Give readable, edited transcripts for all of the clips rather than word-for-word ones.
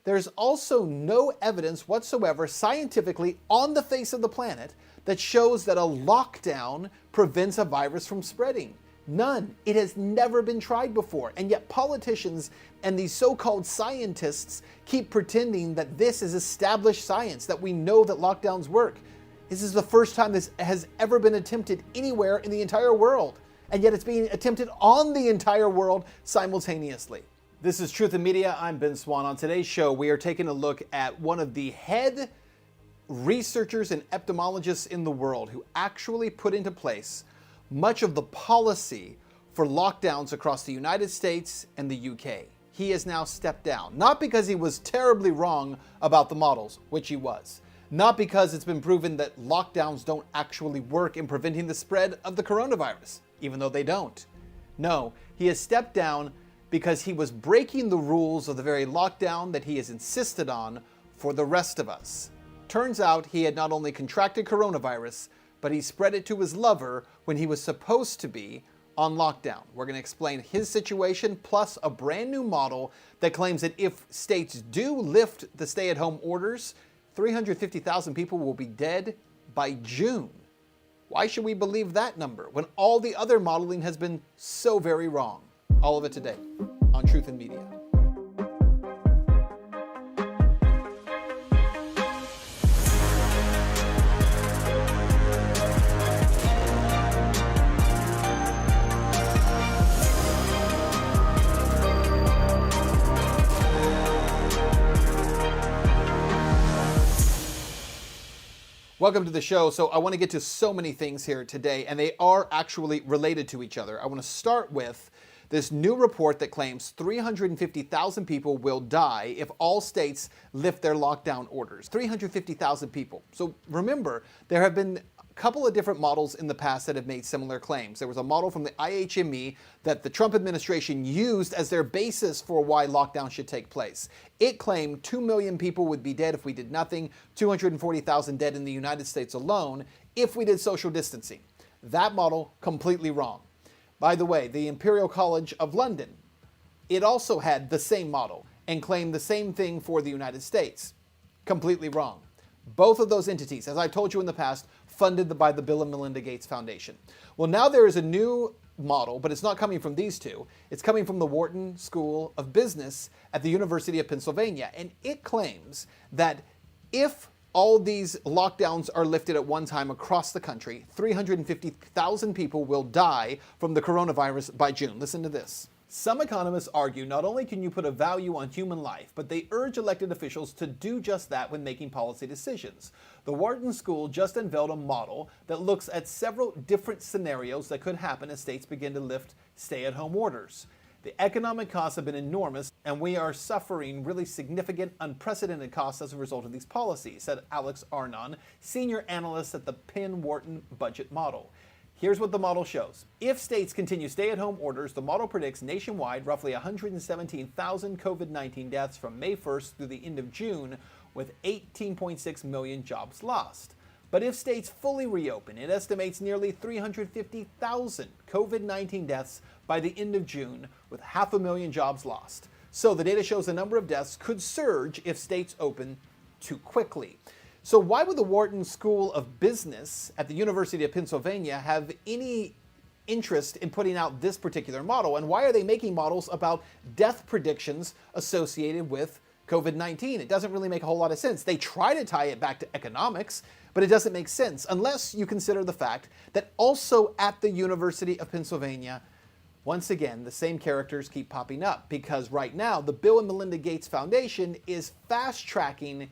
there's also no evidence whatsoever scientifically on the face of the planet that shows that a lockdown prevents a virus from spreading. None. It has never been tried before. And yet politicians and these so-called scientists keep pretending that this is established science, that we know that lockdowns work. This is the first time this has ever been attempted anywhere in the entire world. And yet it's being attempted on the entire world simultaneously. This is Truth in Media. I'm Ben Swan. On today's show, we are taking a look at one of the head researchers and epidemiologists in the world who actually put into place much of the policy for lockdowns across the United States and the UK. He has now stepped down, not because he was terribly wrong about the models, which he was, not because it's been proven that lockdowns don't actually work in preventing the spread of the coronavirus, even though they don't. No, he has stepped down because he was breaking the rules of the very lockdown that he has insisted on for the rest of us. Turns out he had not only contracted coronavirus, but he spread it to his lover when he was supposed to be on lockdown. We're going to explain his situation, plus a brand new model that claims that if states do lift the stay-at-home orders, 350,000 people will be dead by June. Why should we believe that number when all the other modeling has been so very wrong? All of it today on Truth in Media. Welcome to the show. So I want to get to so many things here today, and they are actually related to each other. I want to start with this new report that claims 350,000 people will die if all states lift their lockdown orders. 350,000 people. So remember, there have been a couple of different models in the past that have made similar claims. There was a model from the IHME that the Trump administration used as their basis for why lockdown should take place. It claimed 2 million people would be dead if we did nothing, 240,000 dead in the United States alone if we did social distancing. That model, completely wrong. By the way, the Imperial College of London, it also had the same model and claimed the same thing for the United States. Completely wrong. Both of those entities, as I've told you in the past, funded by the Bill and Melinda Gates Foundation. Well, now there is a new model, but it's not coming from these two. It's coming from the Wharton School of Business at the University of Pennsylvania, and it claims that if all these lockdowns are lifted at one time across the country, 350,000 people will die from the coronavirus by June. Listen to this. Some economists argue not only can you put a value on human life, but they urge elected officials to do just that when making policy decisions. The Wharton School just unveiled a model that looks at several different scenarios that could happen as states begin to lift stay-at-home orders. The economic costs have been enormous, and we are suffering really significant, unprecedented costs as a result of these policies, said Alex Arnon, senior analyst at the Penn Wharton Budget Model. Here's what the model shows. If states continue stay-at-home orders, the model predicts nationwide roughly 117,000 COVID-19 deaths from May 1st through the end of June, with 18.6 million jobs lost. But if states fully reopen, it estimates nearly 350,000 COVID-19 deaths by the end of June, with 500,000 jobs lost. So the data shows the number of deaths could surge if states open too quickly. So why would the Wharton School of Business at the University of Pennsylvania have any interest in putting out this particular model? And why are they making models about death predictions associated with COVID-19? It doesn't really make a whole lot of sense. They try to tie it back to economics, but it doesn't make sense unless you consider the fact that also at the University of Pennsylvania, once again, the same characters keep popping up, because right now the Bill and Melinda Gates Foundation is fast-tracking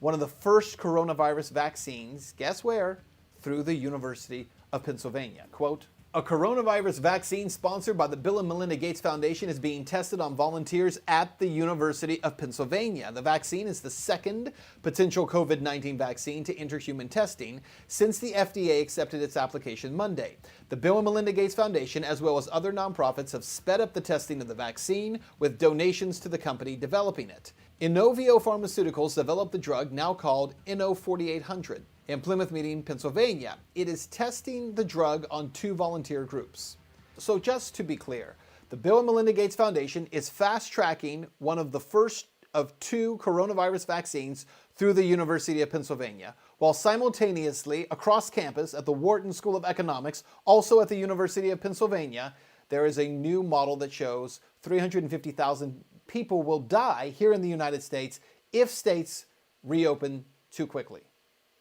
one of the first coronavirus vaccines, guess where? Through the University of Pennsylvania. Quote, a coronavirus vaccine sponsored by the Bill and Melinda Gates Foundation is being tested on volunteers at the University of Pennsylvania. The vaccine is the second potential COVID-19 vaccine to enter human testing since the FDA accepted its application Monday. The Bill and Melinda Gates Foundation, as well as other nonprofits, have sped up the testing of the vaccine with donations to the company developing it. Inovio Pharmaceuticals developed the drug now called INO-4800. In Plymouth Meeting, Pennsylvania, it is testing the drug on 2 volunteer groups. So just to be clear, the Bill and Melinda Gates Foundation is fast-tracking one of the first of 2 coronavirus vaccines through the University of Pennsylvania, while simultaneously across campus at the Wharton School of Economics, also at the University of Pennsylvania, there is a new model that shows 350,000 people will die here in the United States if states reopen too quickly.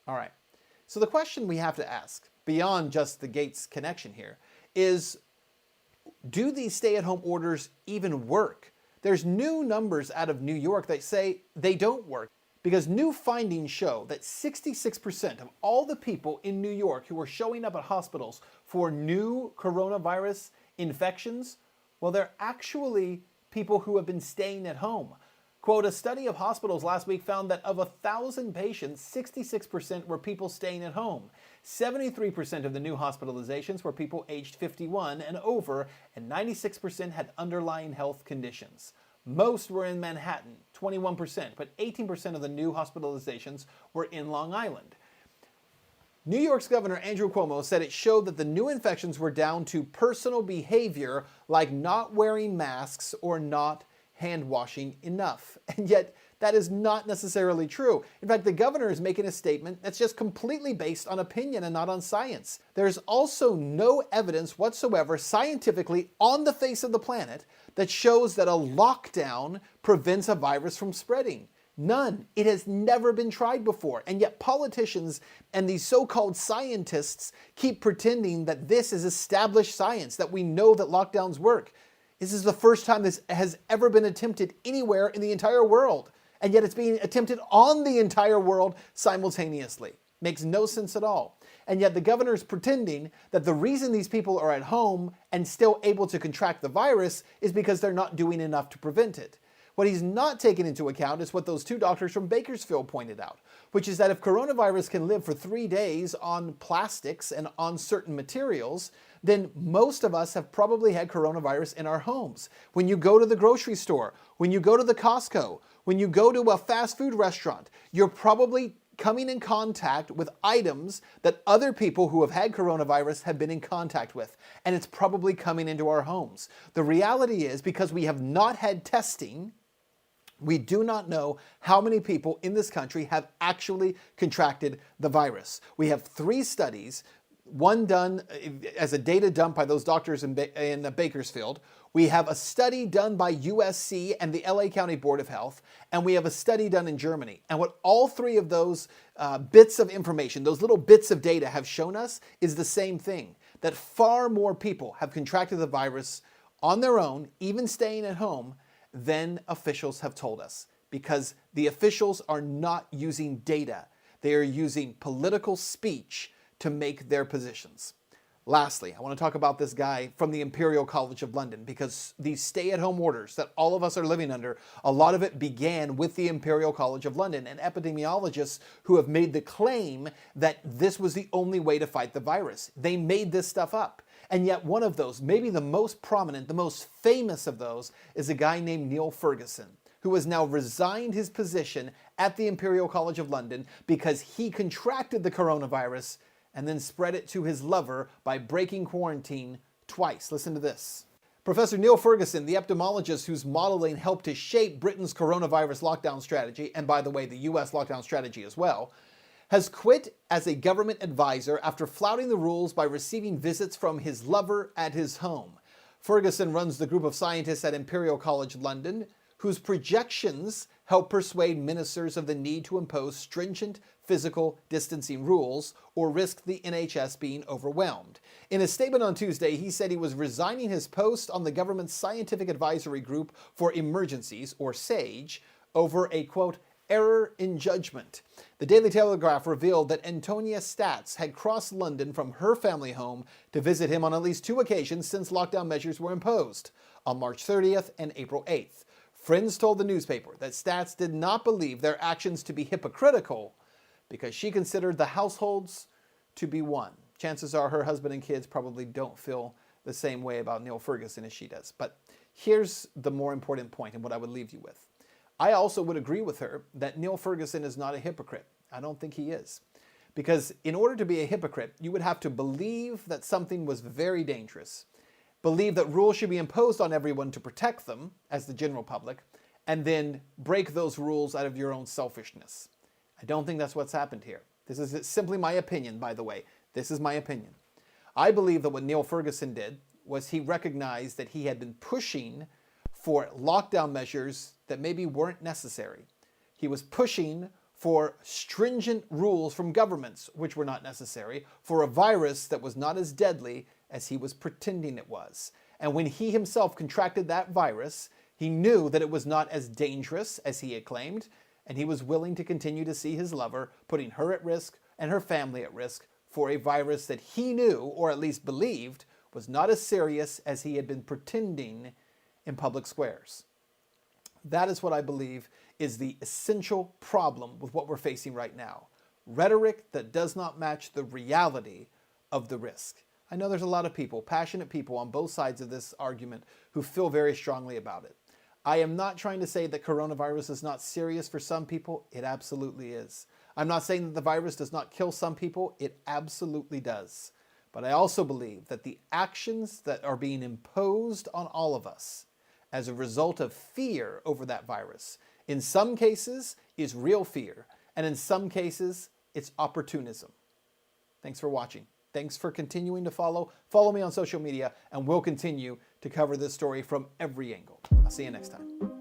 All right. So the question we have to ask, beyond just the Gates connection here, is do these stay-at-home orders even work? There's new numbers out of New York that say they don't work, because new findings show that 66% of all the people in New York who are showing up at hospitals for new coronavirus infections, well, they're actually people who have been staying at home. Quote, a study of hospitals last week found that of 1,000 patients, 66% were people staying at home. 73% of the new hospitalizations were people aged 51 and over, and 96% had underlying health conditions. Most were in Manhattan, 21%, but 18% of the new hospitalizations were in Long Island. New York's Governor Andrew Cuomo said it showed that the new infections were down to personal behavior like not wearing masks or not hand washing enough. And yet, that is not necessarily true. In fact, the governor is making a statement that's just completely based on opinion and not on science. There's also no evidence whatsoever scientifically on the face of the planet that shows that a lockdown prevents a virus from spreading. None. It has never been tried before. And yet politicians and these so-called scientists keep pretending that this is established science, that we know that lockdowns work. This is the first time this has ever been attempted anywhere in the entire world. And yet it's being attempted on the entire world simultaneously. Makes no sense at all. And yet the governor is pretending that the reason these people are at home and still able to contract the virus is because they're not doing enough to prevent it. What he's not taking into account is what those 2 doctors from Bakersfield pointed out, which is that if coronavirus can live for 3 days on plastics and on certain materials, then most of us have probably had coronavirus in our homes. When you go to the grocery store, when you go to the Costco, when you go to a fast food restaurant, you're probably coming in contact with items that other people who have had coronavirus have been in contact with, and it's probably coming into our homes. The reality is, because we have not had testing, we do not know how many people in this country have actually contracted the virus. We have 3 studies, one done as a data dump by those doctors in Bakersfield. We have a study done by USC and the LA County Board of Health, and we have a study done in Germany. And what all 3 of those bits of information, those little bits of data have shown us is the same thing, that far more people have contracted the virus on their own, even staying at home, than officials have told us, because the officials are not using data. They are using political speech to make their positions. Lastly, I want to talk about this guy from the Imperial College of London, because these stay-at-home orders that all of us are living under, a lot of it began with the Imperial College of London and epidemiologists who have made the claim that this was the only way to fight the virus. They made this stuff up. And yet one of those, maybe the most prominent, the most famous of those, is a guy named Neil Ferguson, who has now resigned his position at the Imperial College of London because he contracted the coronavirus and then spread it to his lover by breaking quarantine twice. Listen to this. Professor Neil Ferguson, the epidemiologist whose modeling helped to shape Britain's coronavirus lockdown strategy, and by the way, the US lockdown strategy as well, has quit as a government advisor after flouting the rules by receiving visits from his lover at his home. Ferguson runs the group of scientists at Imperial College London, whose projections help persuade ministers of the need to impose stringent physical distancing rules or risk the NHS being overwhelmed. In a statement on Tuesday, he said he was resigning his post on the government's Scientific Advisory Group for Emergencies, or SAGE, over a, quote, error in judgment. The Daily Telegraph revealed that Antonia Stats had crossed London from her family home to visit him on at least 2 occasions since lockdown measures were imposed, on March 30th and April 8th. Friends told the newspaper that Stats did not believe their actions to be hypocritical because she considered the households to be one. Chances are her husband and kids probably don't feel the same way about Neil Ferguson as she does. But here's the more important point and what I would leave you with. I also would agree with her that Neil Ferguson is not a hypocrite. I don't think he is. Because in order to be a hypocrite, you would have to believe that something was very dangerous, believe that rules should be imposed on everyone to protect them, as the general public, and then break those rules out of your own selfishness. I don't think that's what's happened here. This is simply my opinion, by the way. This is my opinion. I believe that what Neil Ferguson did was he recognized that he had been pushing for lockdown measures that maybe weren't necessary. He was pushing for stringent rules from governments, which were not necessary, for a virus that was not as deadly as he was pretending it was. And when he himself contracted that virus, he knew that it was not as dangerous as he had claimed, and he was willing to continue to see his lover, putting her at risk and her family at risk for a virus that he knew, or at least believed, was not as serious as he had been pretending in public squares. That is what I believe is the essential problem with what we're facing right now. Rhetoric that does not match the reality of the risk. I know there's a lot of people, passionate people on both sides of this argument who feel very strongly about it. I am not trying to say that coronavirus is not serious for some people. It absolutely is. I'm not saying that the virus does not kill some people. It absolutely does. But I also believe that the actions that are being imposed on all of us as a result of fear over that virus, in some cases, is real fear. And in some cases, it's opportunism. Thanks for watching. Thanks for continuing to follow. Follow me on social media, and we'll continue to cover this story from every angle. I'll see you next time.